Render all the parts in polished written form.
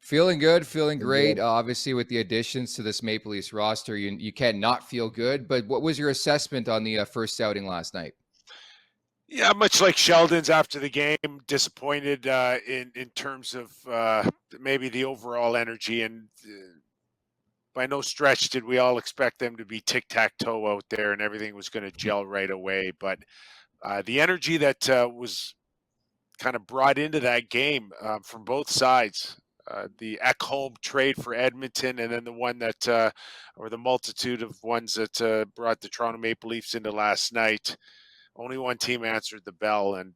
Feeling good, feeling great. Good. Obviously, with the additions to this Maple Leafs roster, you can't not feel good. But what was your assessment on the first outing last night? Yeah, much like Sheldon's after the game, disappointed in terms of maybe the overall energy, and by no stretch did we all expect them to be tic-tac-toe out there and everything was going to gel right away. But the energy that was kind of brought into that game from both sides, the Ekholm trade for Edmonton, and then the one that, or the multitude of ones that brought the Toronto Maple Leafs into last night. Only one team answered the bell, and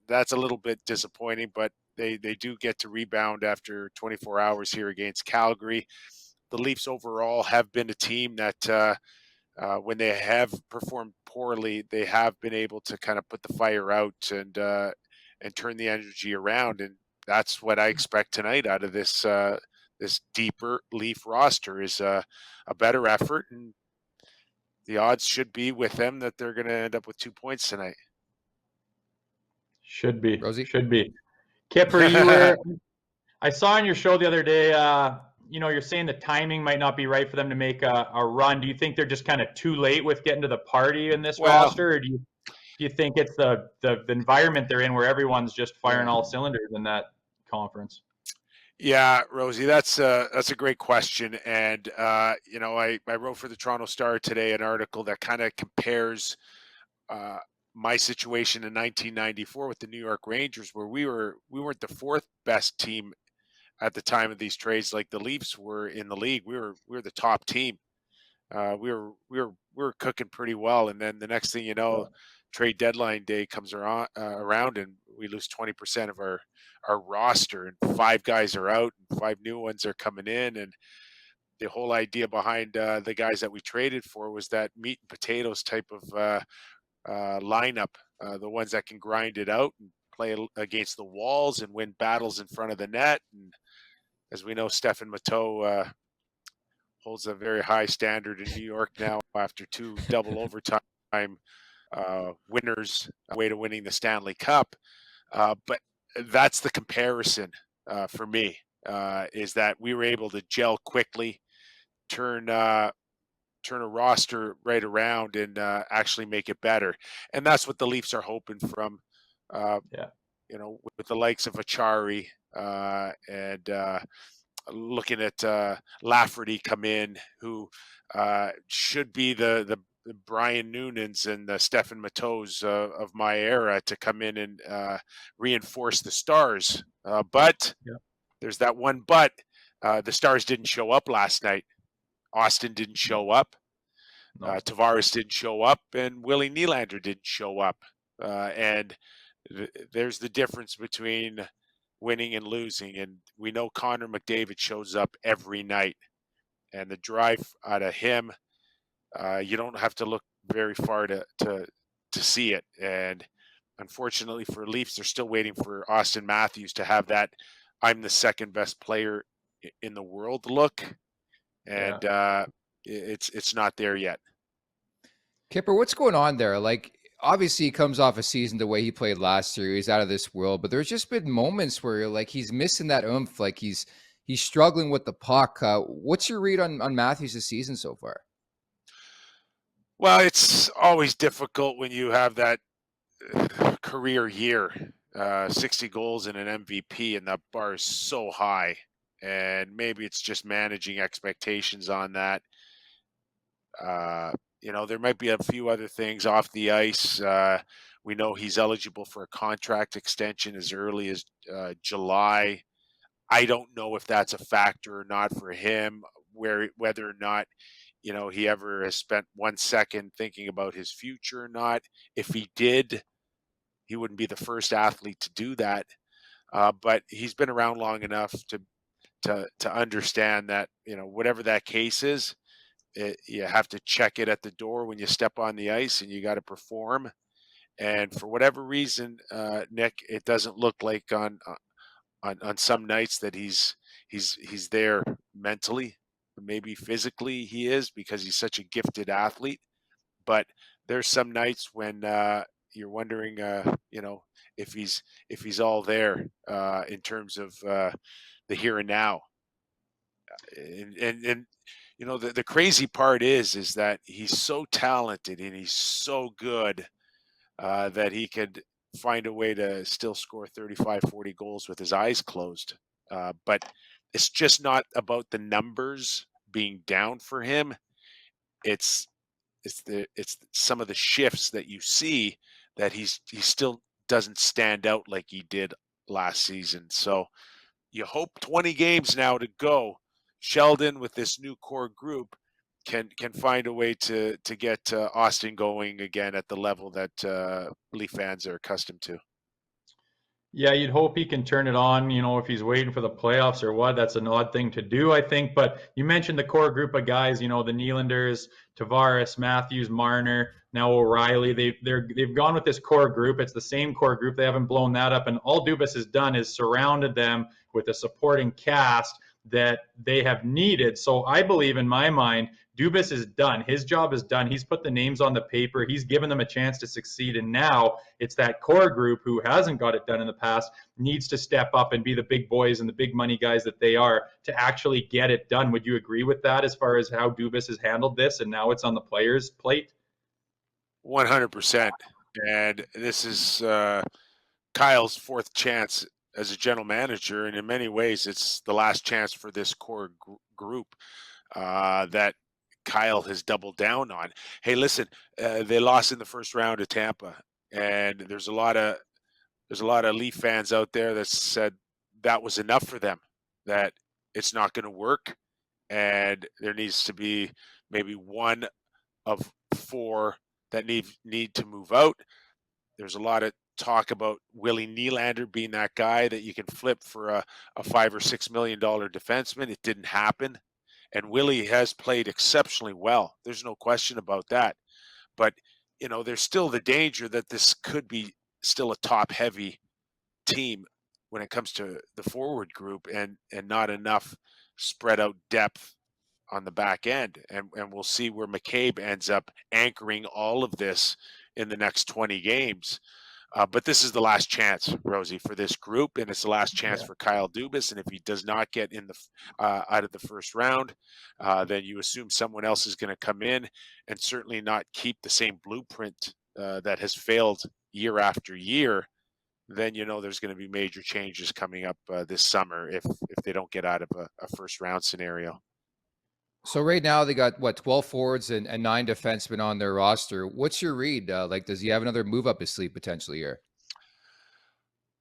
that's a little bit disappointing, but they do get to rebound after 24 hours here against Calgary. The Leafs overall have been a team that when they have performed poorly, they have been able to kind of put the fire out and turn the energy around, and that's what I expect tonight out of this deeper Leaf roster is a better effort, and the odds should be with them that they're going to end up with 2 points tonight. Should be. Rosie? Should be. Kipper, I saw on your show the other day, you're saying the timing might not be right for them to make a run. Do you think they're just kind of too late with getting to the party in this roster? Or do you think it's the environment they're in where everyone's just firing all cylinders in that conference? Yeah, Rosie, that's a great question, and I wrote for the Toronto Star today an article that kind of compares my situation in 1994 with the New York Rangers, where we weren't the fourth best team at the time of these trades, like the Leafs were in the league. We were the top team. We were cooking pretty well, and then the next thing you know, trade deadline day comes around, and we lose 20% of our roster, and 5 guys are out, and 5 new ones are coming in, and the whole idea behind the guys that we traded for was that meat and potatoes type of lineup, the ones that can grind it out and play against the walls and win battles in front of the net. And as we know, Stefan Matteau holds a very high standard in New York now after 2 double overtime winners way to winning the Stanley Cup. But that's the comparison for me, is that we were able to gel quickly, turn a roster right around and actually make it better. And that's what the Leafs are hoping from, with the likes of Achari and looking at Lafferty come in, who should be the Brian Noonans and the Stefan Matteaus of my era to come in and reinforce the Stars. But there's that one but. The Stars didn't show up last night. Austin didn't show up. Tavares didn't show up, and Willie Nylander didn't show up. And there's the difference between winning and losing. And we know Connor McDavid shows up every night. And the drive out of him, you don't have to look very far to see it. And unfortunately for Leafs, they're still waiting for Austin Matthews to have that I'm the second best player in the world look. And it's not there yet. Kipper, what's going on there? Like, obviously he comes off a season the way he played last year. He's out of this world, but there's just been moments where you're like, he's missing that oomph. Like he's struggling with the puck. What's your read on Matthews this season so far? Well, it's always difficult when you have that career year, 60 goals and an MVP, and that bar is so high. And maybe it's just managing expectations on that. There might be a few other things off the ice. We know he's eligible for a contract extension as early as July. I don't know if that's a factor or not for him, whether or not, he ever has spent 1 second thinking about his future or not. If he did, he wouldn't be the first athlete to do that. But he's been around long enough to understand that, whatever that case is, you have to check it at the door when you step on the ice, and you got to perform. And for whatever reason, Nick, it doesn't look like on some nights that he's there mentally. Maybe physically he is, because he's such a gifted athlete. But there's some nights when you're wondering, if he's all there in terms of the here and now. And you know, the crazy part is that he's so talented and he's so good that he could find a way to still score 35, 40 goals with his eyes closed. But it's just not about the numbers being down for him. It's some of the shifts that you see that he still doesn't stand out like he did last season. So you hope 20 games now to go, Sheldon with this new core group can find a way to get Austin going again at the level that Leaf fans are accustomed to. Yeah, you'd hope he can turn it on, if he's waiting for the playoffs or what. That's an odd thing to do, I think. But you mentioned the core group of guys, the Nylanders, Tavares, Matthews, Marner, now O'Reilly. They've gone with this core group. It's the same core group. They haven't blown that up. And all Dubas has done is surrounded them with a supporting cast that they have needed. So I believe, in my mind, Dubas is done. His job is done. He's put the names on the paper. He's given them a chance to succeed. And now it's that core group who hasn't got it done in the past needs to step up and be the big boys and the big money guys that they are to actually get it done. Would you agree with that as far as how Dubas has handled this? And now it's on the players' plate? 100%. And this is Kyle's fourth chance as a general manager. And in many ways, it's the last chance for this core group that Kyle has doubled down on. Hey, listen, they lost in the first round of Tampa, and there's a lot of Leaf fans out there that said that was enough for them, that it's not going to work, and there needs to be maybe one of four that need to move out. There's a lot of talk about Willie Nylander being that guy that you can flip for a $5 or $6 million defenseman. It didn't happen. And Willie has played exceptionally well. There's no question about that. But, there's still the danger that this could be still a top-heavy team when it comes to the forward group and not enough spread-out depth on the back end. And we'll see where McCabe ends up anchoring all of this in the next 20 games. But this is the last chance, Rosie, for this group, and it's the last chance for Kyle Dubas. And if he does not get in the out of the first round, then you assume someone else is going to come in and certainly not keep the same blueprint that has failed year after year. Then there's going to be major changes coming up this summer if they don't get out of a first round scenario. So right now they got 12 forwards and 9 defensemen on their roster. What's your read? Does he have another move up his sleeve potentially here?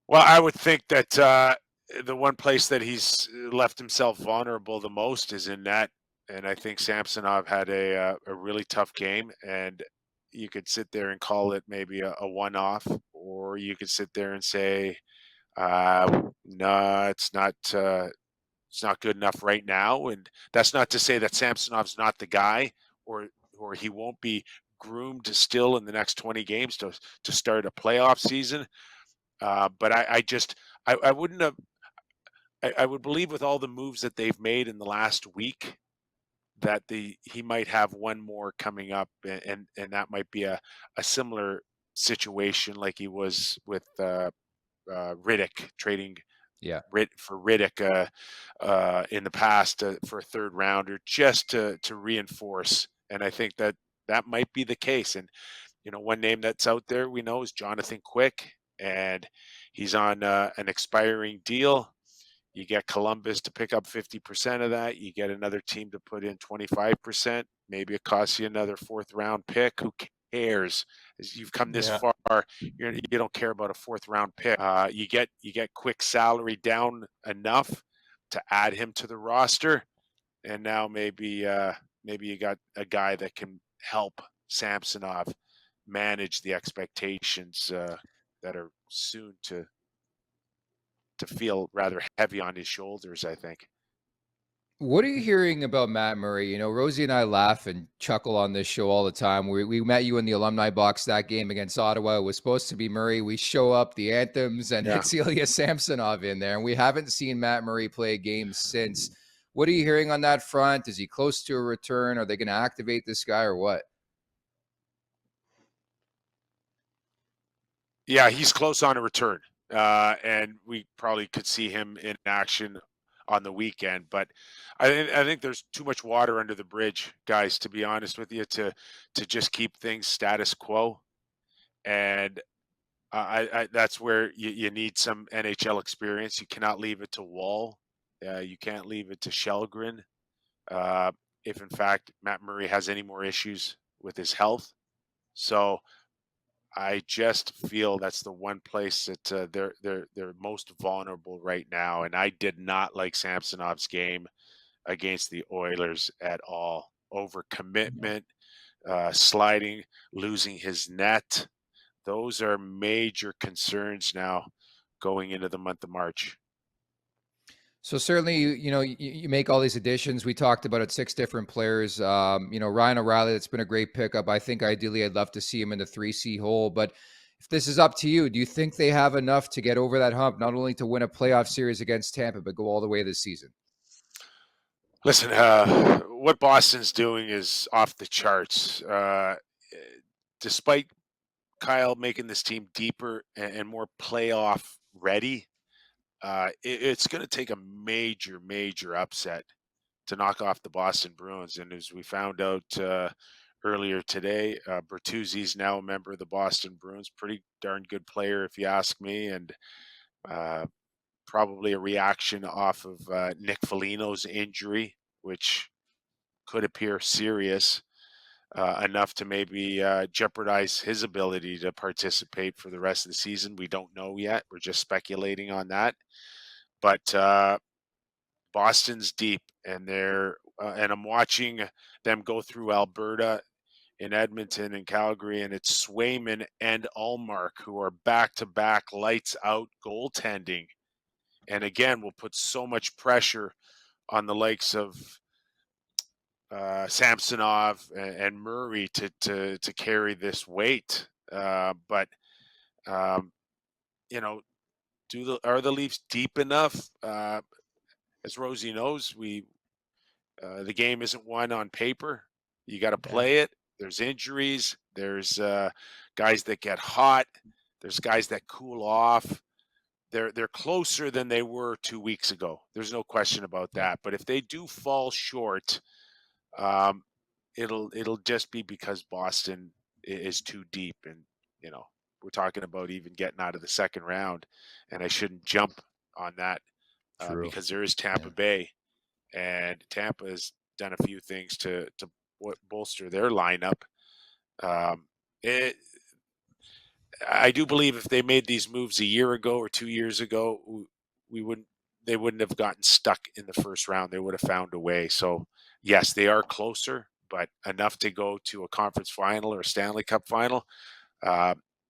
Well, I would think that the one place that he's left himself vulnerable the most is in net, and I think Samsonov had a really tough game, and you could sit there and call it maybe a one-off, or you could sit there and say, no, it's not. It's not good enough right now, and that's not to say that Samsonov's not the guy, or he won't be groomed still in the next 20 games to start a playoff season. But I wouldn't have. I would believe with all the moves that they've made in the last week that he might have one more coming up, and that might be a similar situation like he was with Riddick trading. Yeah, for Riddick in the past for a third rounder just to reinforce, and I think that might be the case. And one name that's out there we know is Jonathan Quick, and he's on an expiring deal. You get Columbus to pick up 50% of that. You get another team to put in 25%. Maybe it costs you another fourth round pick. Who cares? As you've come this far, you don't care about a fourth round pick. You get Quick salary down enough to add him to the roster, and now maybe you got a guy that can help Samsonov manage the expectations that are soon to feel rather heavy on his shoulders, I think. What are you hearing about Matt Murray? Rosie and I laugh and chuckle on this show all the time. We met you in the alumni box that game against Ottawa. It was supposed to be Murray. We show up, the anthems, and it's Ilya Samsonov in there. And we haven't seen Matt Murray play a game since. What are you hearing on that front? Is he close to a return? Are they going to activate this guy or what? Yeah, he's close on a return. And we probably could see him in action on the weekend. But I think there's too much water under the bridge, guys, to be honest with you, to just keep things status quo. And that's where you need some NHL experience. You cannot leave it to Wall. You can't leave it to Shelgren. Uh, if in fact Matt Murray has any more issues with his health. So I just feel that's the one place that they're most vulnerable right now. And I did not like Samsonov's game against the Oilers at all. Over commitment, sliding, losing his net. Those are major concerns now going into the month of March. So certainly, you make all these additions. We talked about it, 6 different players. Ryan O'Reilly, that's been a great pickup. I think ideally I'd love to see him in the 3C hole. But if this is up to you, do you think they have enough to get over that hump, not only to win a playoff series against Tampa, but go all the way this season? Listen, what Boston's doing is off the charts. Despite Kyle making this team deeper and more playoff ready, it's going to take a major, major upset to knock off the Boston Bruins. And as we found out earlier today, Bertuzzi's now a member of the Boston Bruins. Pretty darn good player, if you ask me, and probably a reaction off of Nick Foligno's injury, which could appear serious enough to maybe jeopardize his ability to participate for the rest of the season. We don't know yet. We're just speculating on that. But Boston's deep, and and I'm watching them go through Alberta, in Edmonton and Calgary, and it's Swayman and Ullmark who are back-to-back lights-out goaltending. And again, will put so much pressure on the likes of Samsonov and Murray to carry this weight. But you know, are the Leafs deep enough? As Rosie knows, the game isn't won on paper. You got to play it. There's injuries. There's guys that get hot. There's guys that cool off. They're closer than they were 2 weeks ago. There's no question about that. But if they do fall short, it'll just be because Boston is too deep, and we're talking about even getting out of the second round, and I shouldn't jump on that because there is Tampa Bay, and Tampa has done a few things to bolster their lineup. I do believe if they made these moves a year ago or 2 years ago, they wouldn't have gotten stuck in the first round. They would have found a way. So yes, they are closer, but enough to go to a conference final or a Stanley Cup final.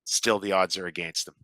Still, the odds are against them.